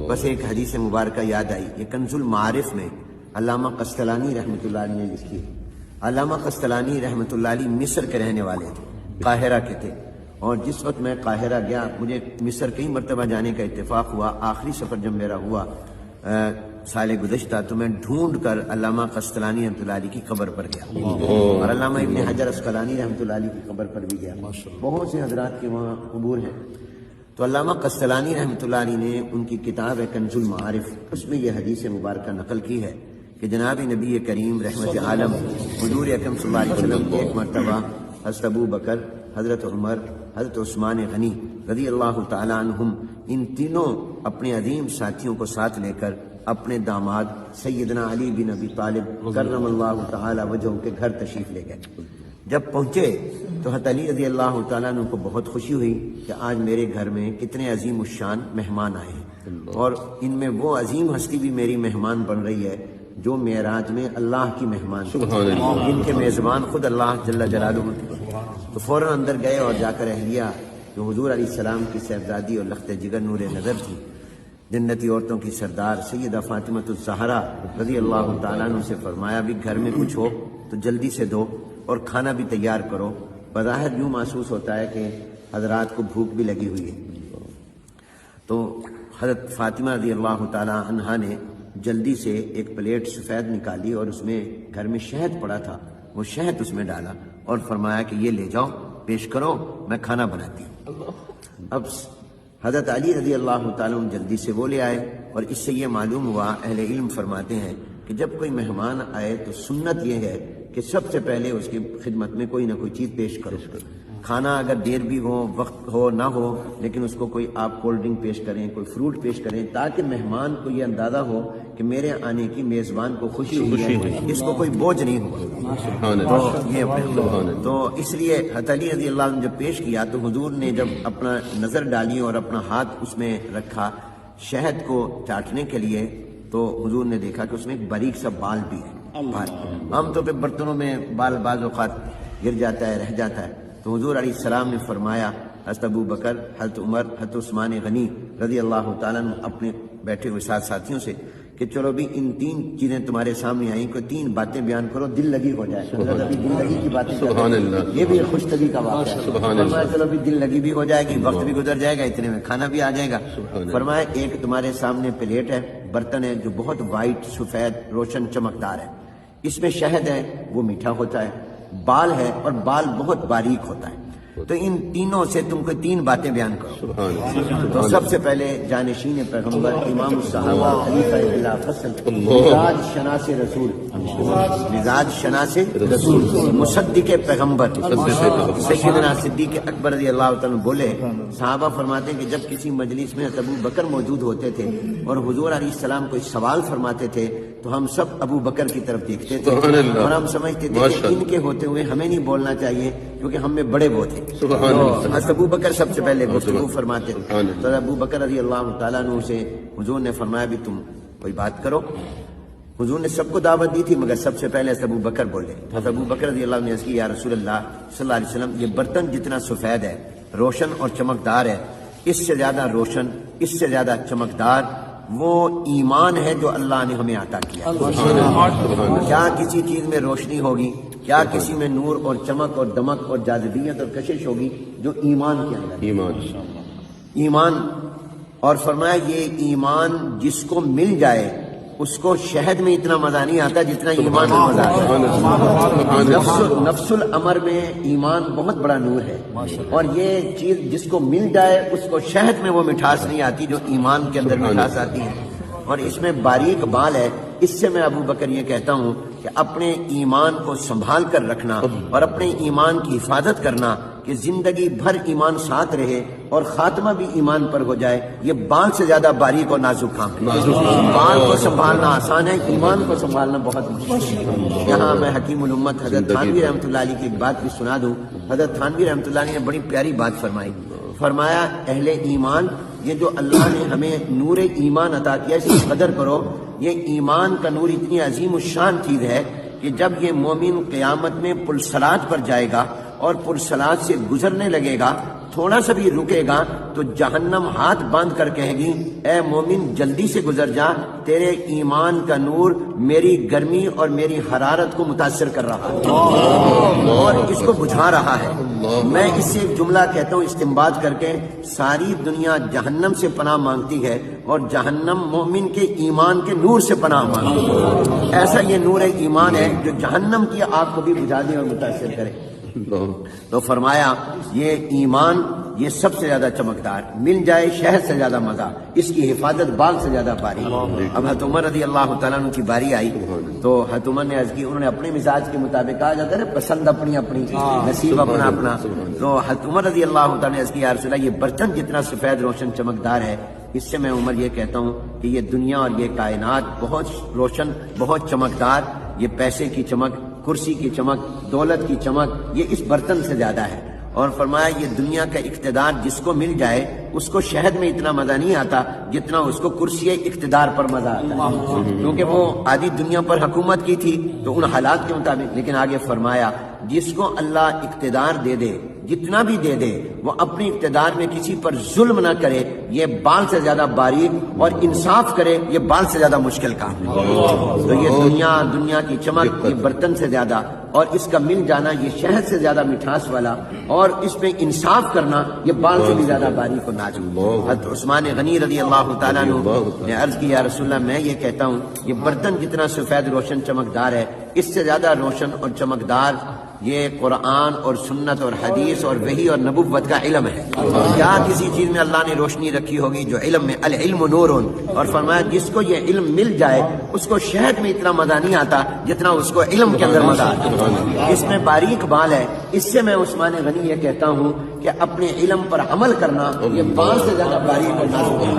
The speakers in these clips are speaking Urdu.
بس ایک حدیث مبارکہ یاد آئی، یہ کنز المعارف میں علامہ قسطلانی رحمۃ اللہ علیہ نے لکھی ہے۔ علامہ قسطلانی رحمۃ اللہ علیہ مصر کے رہنے والے تھے، قاہرہ کے تھے، اور جس وقت میں قاہرہ گیا، مجھے مصر کئی مرتبہ جانے کا اتفاق ہوا، آخری سفر جب میرا ہوا سال گزشتہ، تو میں ڈھونڈ کر علامہ قسطلانی رحمۃ اللہ علیہ کی قبر پر گیا، اور علامہ ابن حجر عسقلانی رحمۃ اللہ علیہ کی قبر پر بھی گیا، بہت سے حضرات کے وہاں قبور ہیں۔ تو علامہ قسطلانی رحمۃ اللہ علیہ نے ان کی کتاب ہے کنز المعارف، اس میں یہ حدیث مبارکہ نقل کی ہے کہ جناب نبی کریم رحمت عالم حضور اکرم صلی اللہ علیہ وسلم ایک مرتبہ حضرت ابو بکر، حضرت عمر، حضرت عثمان غنی رضی اللہ تعالیٰ عنہم، ان تینوں اپنے عظیم ساتھیوں کو ساتھ لے کر اپنے داماد سیدنا علی بن ابی طالب کرم اللہ تعالیٰ وجہہ کے گھر تشریف لے گئے۔ جب پہنچے تو حضرت علی رضی اللہ تعالیٰ عنہ کو بہت خوشی ہوئی کہ آج میرے گھر میں کتنے عظیم الشان مہمان آئے ہیں، اور ان میں وہ عظیم ہستی بھی میری مہمان بن رہی ہے جو معراج میں اللہ کی مہمان، جن کے میزبان خود اللہ جل جلالہ تھے۔ تو فوراً اندر گئے اور جا کر اہلیہ جو حضور علیہ السلام کی صاحبزادی اور لخت جگر نور نظر تھی، جنتی عورتوں کی سردار سیدہ فاطمۃ الزہرا رضی اللہ تعالیٰ عنہ سے فرمایا بھی گھر میں کچھ ہو تو جلدی سے دو اور کھانا بھی تیار کرو۔ بظاہر یوں محسوس ہوتا ہے کہ حضرات کو بھوک بھی لگی ہوئی ہے۔ تو حضرت فاطمہ رضی اللہ تعالیٰ عنہا نے جلدی سے ایک پلیٹ سفید نکالی اور اس میں گھر میں شہد پڑا تھا، وہ شہد اس میں ڈالا اور فرمایا کہ یہ لے جاؤ، پیش کرو، میں کھانا بناتی ہوں۔ اب حضرت علی رضی اللہ تعالیٰ عنہ جلدی سے وہ لے آئے، اور اس سے یہ معلوم ہوا، اہل علم فرماتے ہیں کہ جب کوئی مہمان آئے تو سنت یہ ہے کہ سب سے پہلے اس کی خدمت میں کوئی نہ کوئی چیز پیش کرو۔ کھانا اگر دیر بھی ہو، وقت ہو نہ ہو، لیکن اس کو کوئی آپ کولڈ ڈرنک پیش کریں، کوئی فروٹ پیش کریں، تاکہ مہمان کو یہ اندازہ ہو کہ میرے آنے کی میزبان کو خوشی ہوئی ہے، اس کو کوئی بوجھ نہیں ہوا۔ تو اس لیے حضرت علی رضی اللہ عنہ جب پیش کیا تو حضور نے جب اپنا نظر ڈالی اور اپنا ہاتھ اس میں رکھا شہد کو چاٹنے کے لیے، تو حضور نے دیکھا کہ اس میں ایک باریک سا بال بھی ہے۔ عام طور پہ برتنوں میں بال بعض اوقات گر جاتا ہے، رہ جاتا ہے، تو حضور علیہ السلام نے فرمایا، حضرت ابو بکر، حضرت عمر، حضرت عثمان غنی رضی اللہ تعالیٰ عنہ اپنے بیٹھے ہوئے ساتھ ساتھیوں سے کہ چلو بھی ان تین چیزیں تمہارے سامنے آئیں، کوئی تین باتیں بیان کرو، دل لگی ہو جائے۔ ابھی دل لگی کی باتیں، یہ بھی خوش طبی کا واقعہ ہے۔ فرمایا چلو بھی دل لگی بھی ہو جائے گی، وقت بھی گزر جائے گا، اتنے میں کھانا بھی آ جائے گا۔ فرمایا ایک تمہارے سامنے پلیٹ ہے، برتن ہے جو بہت وائٹ، سفید، روشن، چمکدار ہے، اس میں شہد ہے، وہ میٹھا ہوتا ہے، بال ہے اور بال بہت باریک ہوتا ہے، تو ان تینوں سے تم کو تین باتیں بیان کرو۔ تو سب سے پہلے جانشین پیغمبر، امام الصحابہ، خلیفہ بلا فصل، مزاج شناس رسول، مزاج شناس رسول، مصدق پیغمبر سیدنا صدیق اکبر رضی اللہ تعالیٰ بولے، صحابہ فرماتے ہیں کہ جب کسی مجلس میں ابو بکر موجود ہوتے تھے اور حضور علیہ السلام کوئی سوال فرماتے تھے تو ہم سب ابو بکر کی طرف دیکھتے تھے اور ہم سمجھتے تھے کہ ان کے ہوتے ہوئے ہمیں نہیں بولنا چاہیے کیونکہ ہم میں بڑے وہ تھے۔ حضرت ابو بکر سب سے پہلے گفتگو فرماتے تھے، تو ابو بکر رضی اللہ تعالیٰ عنہ سے حضور نے فرمایا بھی تم کوئی بات کرو۔ حضور نے سب کو دعوت دی تھی مگر سب سے پہلے حضرت ابو بکر بولے۔ حضرت ابو بکر رضی اللہ عنہ نے عرض کی، یا رسول اللہ صلی اللہ علیہ وسلم، یہ برتن جتنا سفید ہے، روشن اور چمکدار ہے، اس سے زیادہ روشن، اس سے زیادہ چمکدار وہ ایمان ہے جو اللہ نے ہمیں عطا کیا۔ کیا کسی چیز میں روشنی ہوگی، کیا کسی میں نور اور چمک اور دمک اور جاذبیت اور کشش ہوگی جو ایمان کے اندر ایمان۔ اور فرمایا یہ ایمان جس کو مل جائے اس کو شہد میں اتنا مزہ نہیں آتا جتنا ایمان میں مزہ آتا ہے۔ نفس الامر میں ایمان بہت بڑا نور ہے، اور یہ چیز جس کو مل جائے اس کو شہد میں وہ مٹھاس نہیں آتی جو ایمان کے اندر مٹھاس آتی ہے، اور اس میں باریک بال ہے۔ اس سے میں ابو بکر یہ کہتا ہوں کہ اپنے ایمان کو سنبھال کر رکھنا اور اپنے ایمان کی حفاظت کرنا کہ زندگی بھر ایمان ساتھ رہے اور خاتمہ بھی ایمان پر ہو جائے، یہ بال سے زیادہ باریک اور نازک کام ہے۔ بال کو سنبھالنا آسان ہے، ایمان کو سنبھالنا بہت مشکل ہے۔ یہاں میں حکیم الامت حضرت تھانوی رحمۃ اللہ علیہ کی ایک بات بھی سنا دوں۔ حضرت تھانوی رحمۃ اللہ علیہ نے بڑی پیاری بات فرمائی، فرمایا اہل ایمان، یہ جو اللہ نے ہمیں نور ایمان عطا کیا اس کی قدر کرو۔ یہ ایمان کا نور اتنی عظیم الشان چیز ہے کہ جب یہ مومن قیامت میں پرصلات پر جائے گا اور پرصلات سے گزرنے لگے گا تھوڑا سا بھی رکے گا تو جہنم ہاتھ باندھ کر کہے گی اے مومن جلدی سے گزر جا، تیرے ایمان کا نور میری گرمی اور میری حرارت کو متاثر کر رہا ہے اور اس کو بجھا رہا ہے۔ میں اس سے ایک جملہ کہتا ہوں استنباط کر کے، ساری دنیا جہنم سے پناہ مانگتی ہے اور جہنم مومن کے ایمان کے نور سے پناہ مانگتی ہے۔ ایسا یہ نور ایمان ہے جو جہنم کی آگ کو بھی بجھا دے اور متاثر کرے۔ تو فرمایا یہ ایمان یہ سب سے زیادہ چمکدار، مل جائے شہد سے زیادہ مزہ، اس کی حفاظت بال سے زیادہ باری۔ اب حضرت عمر رضی اللہ تعالیٰ عنہ کی باری آئی تو حضرت عمر نے عرض کی، انہوں نے اپنے مزاج کے مطابق، کہا جاتا ہے نا پسند اپنی اپنی، نصیب اپنا اپنا، تو حضرت عمر رضی اللہ تعالیٰ نے عرض کی یا رسول اللہ یہ برتن جتنا سفید روشن چمکدار ہے، اس سے میں عمر یہ کہتا ہوں کہ یہ دنیا اور یہ کائنات بہت روشن، بہت چمکدار، یہ پیسے کی چمک، کرسی کی چمک، دولت کی چمک یہ اس برتن سے زیادہ ہے۔ اور فرمایا یہ دنیا کا اقتدار جس کو مل جائے اس کو شہد میں اتنا مزہ نہیں آتا جتنا اس کو کرسی اقتدار پر مزہ آتا ہے، کیونکہ وہ آدھی دنیا پر حکومت کی تھی تو ان حالات کے مطابق۔ لیکن آگے فرمایا جس کو اللہ اقتدار دے دے، جتنا بھی دے دے، وہ اپنی اقتدار میں کسی پر ظلم نہ کرے، یہ بال سے زیادہ باریک، اور انصاف کرے یہ بال سے زیادہ مشکل کام ہے۔ تو یہ دنیا کی چمک یہ برتن سے زیادہ، اور اس کا مل جانا یہ شہد سے زیادہ مٹھاس والا، اور اس میں انصاف کرنا یہ بال سے بھی زیادہ باریک اور نازک۔ حضرت عثمان غنی رضی اللہ تعالیٰ عنہ نے عرض کی یا رسول اللہ میں یہ کہتا ہوں یہ برتن جتنا سفید روشن چمکدار ہے، اس سے زیادہ روشن اور چمکدار یہ قرآن اور سنت اور حدیث اور وحی اور نبوت کا علم ہے۔ کیا کسی چیز میں اللہ نے روشنی رکھی ہوگی جو علم میں، العلم نور، اور فرمایا جس کو یہ علم مل جائے اس کو شہد میں اتنا مزہ نہیں آتا جتنا اس کو علم کے اندر مزہ آتا۔ اس میں باریک بال ہے، اس سے میں عثمان غنی یہ کہتا ہوں کہ اپنے علم پر عمل کرنا یہ بال سے زیادہ باریک اور نازک ہے۔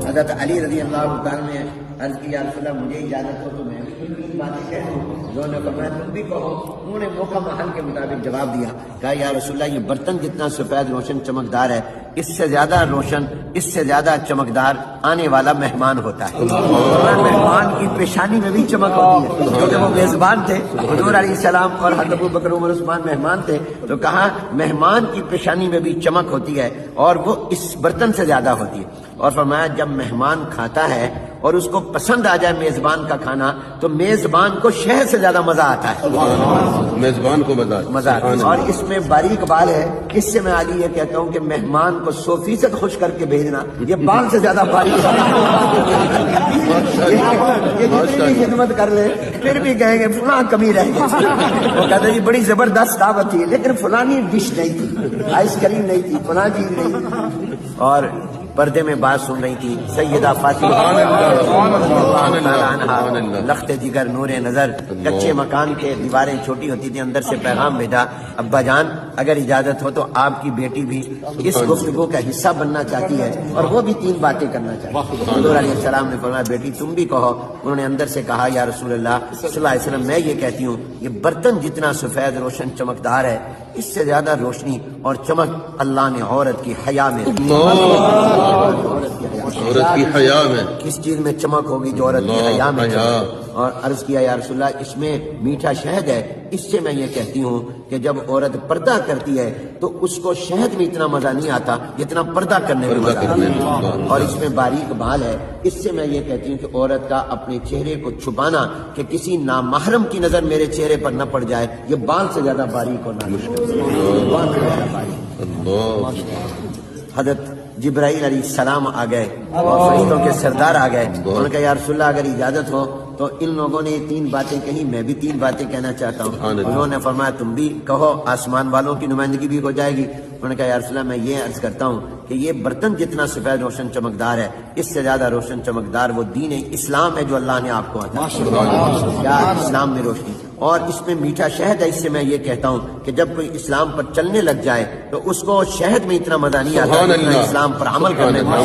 حضرت علی رضی اللہ تعالیٰ نے عرض کی یا رسول اللہ مجھے اجازت ہو تو میں بھی باتیں کہہ دوں، جو نے فرمایا تم بھی کہو۔ انہوں نے موقع محل کے مطابق جواب دیا، کہا یا رسول اللہ یہ برتن جتنا سفید روشن چمکدار ہے، اس سے زیادہ روشن، اس سے زیادہ چمکدار آنے والا مہمان ہوتا ہے۔ مہمان کی پیشانی میں بھی چمک ہوتی ہے، کیونکہ وہ میزبان تھے، حضور علیہ السلام اور حضرت ابوبکر عمر عثمان مہمان تھے، تو کہا مہمان کی پیشانی میں بھی چمک ہوتی ہے اور وہ اس برتن سے زیادہ ہوتی ہے۔ اور فرمایا جب مہمان کھاتا ہے اور اس کو پسند آ جائے میزبان کا کھانا تو میزبان کو شہد سے زیادہ مزہ آتا ہے، میزبان کو مزہ آتا ہے۔ اور اس میں باریک بال ہے، اس سے میں علی یہ کہتا ہوں کہ مہمان کو 100% خوش کر کے بھیجنا یہ بال سے زیادہ باریک ہے۔ یہ جتنی بھی خدمت کر لے پھر بھی کہیں گے فلاں کمی رہ گئی، وہ کہتے جی بڑی زبردست دعوت تھی لیکن فلانی ڈش نہیں تھی، آئس کریم نہیں تھی، فلاں چیز نہیں تھی۔ اور پردے میں بات سن رہی تھی سیدہ فاطمہ لخت جگر نور نظر، کچے مکان کے دیواریں چھوٹی ہوتی تھی، اندر سے پیغام بھیجا ابا جان اگر اجازت ہو تو آپ کی بیٹی بھی اس گفتگو کا حصہ بننا چاہتی ہے اور وہ بھی 3 باتیں کرنا چاہتی ہے۔ حضور علیہ السلام نے فرمایا بیٹی تم بھی کہو۔ انہوں نے اندر سے کہا یا رسول اللہ صلی اللہ علیہ وسلم میں یہ کہتی ہوں یہ برتن جتنا سفید روشن چمکدار ہے اس سے زیادہ روشنی اور چمک اللہ نے عورت کی حیا میں، عورت کی حیا میں، کس چیز میں چمک ہوگی جو عورت کی حیا میں چمک۔ اور عرض کیا یا رسول اللہ اس میں میٹھا شہد ہے، اس سے میں یہ کہتی ہوں کہ جب عورت پردہ کرتی ہے تو اس کو شہد میں اتنا مزہ نہیں آتا جتنا پردہ کرنے میں مزہ آتا ہے۔ اور اس میں باریک بال ہے، اس سے میں یہ کہتی ہوں کہ عورت کا اپنے چہرے کو چھپانا کہ کسی نامحرم کی نظر میرے چہرے پر نہ پڑ جائے یہ بال سے زیادہ باریک اور نازک ہے۔ حضرت جبرائیل علیہ السلام آ گئے اور فرشتوں کے سردار آ گئے، انہوں نے کہا یا رسول اللہ اگر اجازت ہو تو ان لوگوں نے 3 باتیں کہی، میں بھی 3 باتیں کہنا چاہتا ہوں۔ انہوں نے فرمایا تم بھی کہو، آسمان والوں کی نمائندگی بھی ہو جائے گی۔ انہوں نے کہا یا رسول اللہ میں یہ عرض کرتا ہوں کہ یہ برتن جتنا سفید روشن چمکدار ہے اس سے زیادہ روشن چمکدار وہ دین اسلام ہے جو اللہ نے آپ کو عطا کیا، اسلام میں روشنی، اور اس میں میٹھا شہد ہے۔ اس سے میں یہ کہتا ہوں کہ جب کوئی اسلام پر چلنے لگ جائے تو اس کو شہد میں اتنا مزہ نہیں آتا جتنا اسلام پر عمل کرنے میں،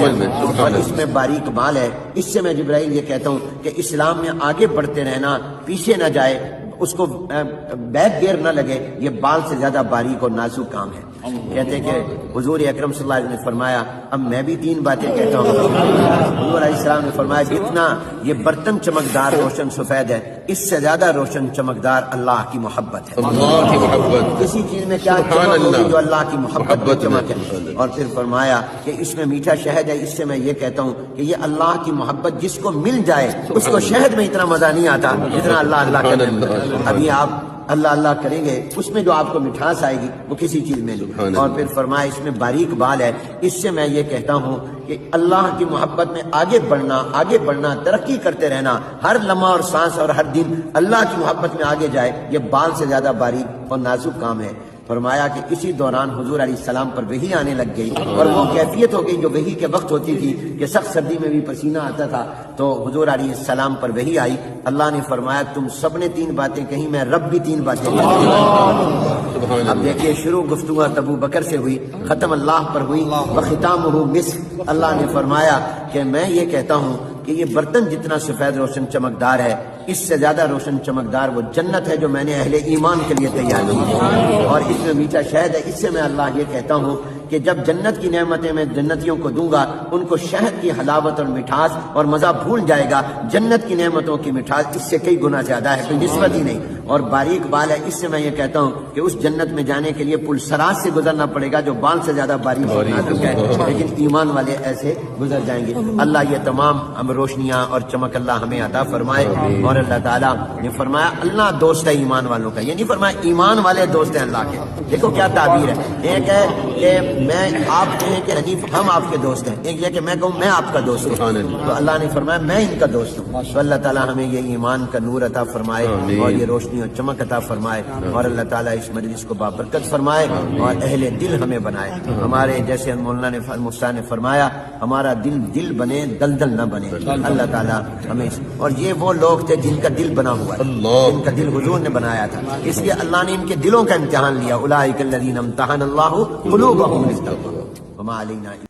اور اس میں باریک بال ہے۔ اس سے میں جبرائیل یہ کہتا ہوں کہ اسلام میں آگے بڑھتے رہنا، پیچھے نہ جائے، اس کو بیک گیئر نہ لگے، یہ بال سے زیادہ باریک اور نازک کام ہے۔ کہتے کہ حضور اکرم صلی اللہ علیہ وسلم نے فرمایا اب میں بھی 3 باتیں کہتا ہوں۔ حضور علیہ السلام نے فرمایا جتنا یہ برتن چمکدار روشن سفید ہے اس سے زیادہ روشن چمکدار اللہ کی محبت ہے. اللہ کی محبت. کسی چیز میں کیا چمک ہوگی جو اللہ کی محبت میں چمک ہے. اور پھر فرمایا کہ اس میں میٹھا شہد ہے. اس سے میں یہ کہتا ہوں کہ یہ اللہ کی محبت جس کو مل جائے اس کو شہد میں اتنا مزہ نہیں آتا جتنا اللہ اللہ کرنے میں. ابھی آپ اللہ اللہ کریں گے اس میں جو آپ کو مٹھاس آئے گی وہ کسی چیز میں نہیں. اور پھر فرمایا اس میں باریک بال ہے. اس سے میں یہ کہتا ہوں کہ اللہ کی محبت میں آگے بڑھنا ترقی کرتے رہنا, ہر لمحہ اور سانس اور ہر دن اللہ کی محبت میں آگے جائے, یہ بال سے زیادہ باریک اور نازک کام ہے. فرمایا کہ اسی دوران حضور علیہ السلام پر وحی آنے لگ گئی اور وہ کیفیت ہو گئی جو وحی کے وقت ہوتی تھی کہ سخت سردی میں بھی پسینہ آتا تھا. تو حضور علیہ السلام پر وحی آئی. اللہ نے فرمایا تم سب نے 3 باتیں کہیں, میں رب بھی 3 باتیں کہیں. اب دیکھیے شروع گفتگو ابو بکر سے ہوئی, ختم اللہ پر ہوئی. وختامہ مسک. اللہ نے فرمایا کہ میں یہ کہتا ہوں کہ یہ برتن جتنا سفید روشن چمکدار ہے اس سے زیادہ روشن چمکدار وہ جنت ہے جو میں نے اہل ایمان کے لیے تیار کی ہے. اور اس میں میٹھا شہد ہے. اس سے میں اللہ یہ کہتا ہوں کہ جب جنت کی نعمتیں میں جنتیوں کو دوں گا ان کو شہد کی حلاوت اور مٹھاس اور مزہ بھول جائے گا. جنت کی نعمتوں کی مٹھاس اس سے کئی گنا زیادہ ہے, کوئی نسبت ہی نہیں. اور باریک بال ہے. اس سے میں یہ کہتا ہوں کہ اس جنت میں جانے کے لیے پل سراج سے گزرنا پڑے گا جو بال سے زیادہ باریک اور نازک ہے, لیکن ایمان والے ایسے گزر جائیں گے. اللہ یہ تمام ہم روشنیاں اور چمک اللہ ہمیں عطا فرمائے. اور اللہ تعالیٰ نے فرمایا اللہ دوست ہے ایمان والوں کا, یہ نہیں فرمایا ایمان والے دوست ہیں اللہ کے. دیکھو کیا تعبیر ہے. ایک ہے کہ میں آپ کہیں کہ حنیف ہم آپ کے دوست ہیں, ایک یہ کہ میں کہوں میں آپ کا دوست ہوں. تو اللہ نے فرمایا میں ان کا دوست ہوں. تو اللہ تعالیٰ ہمیں یہ ایمان کا نور عطا فرمائے اور یہ روشنی اور چمک عطا فرمائے. اور اللہ تعالیٰ اس مجلس کو بابرکت فرمائے اور اہل دل ہمیں بنائے. ہمارے جیسے مولانا مفتی نے فرمایا ہمارا دل بنے دلدل نہ بنے. اللہ تعالیٰ ہمیں اور یہ وہ لوگ تھے جن کا دل بنا ہوا ہے, جن کا دل حضور نے بنایا تھا, اس لیے اللہ نے ان کے دلوں کا امتحان لیا. اولئک الذین امتحن اللہ قلوبہم للتقویٰ وما علینا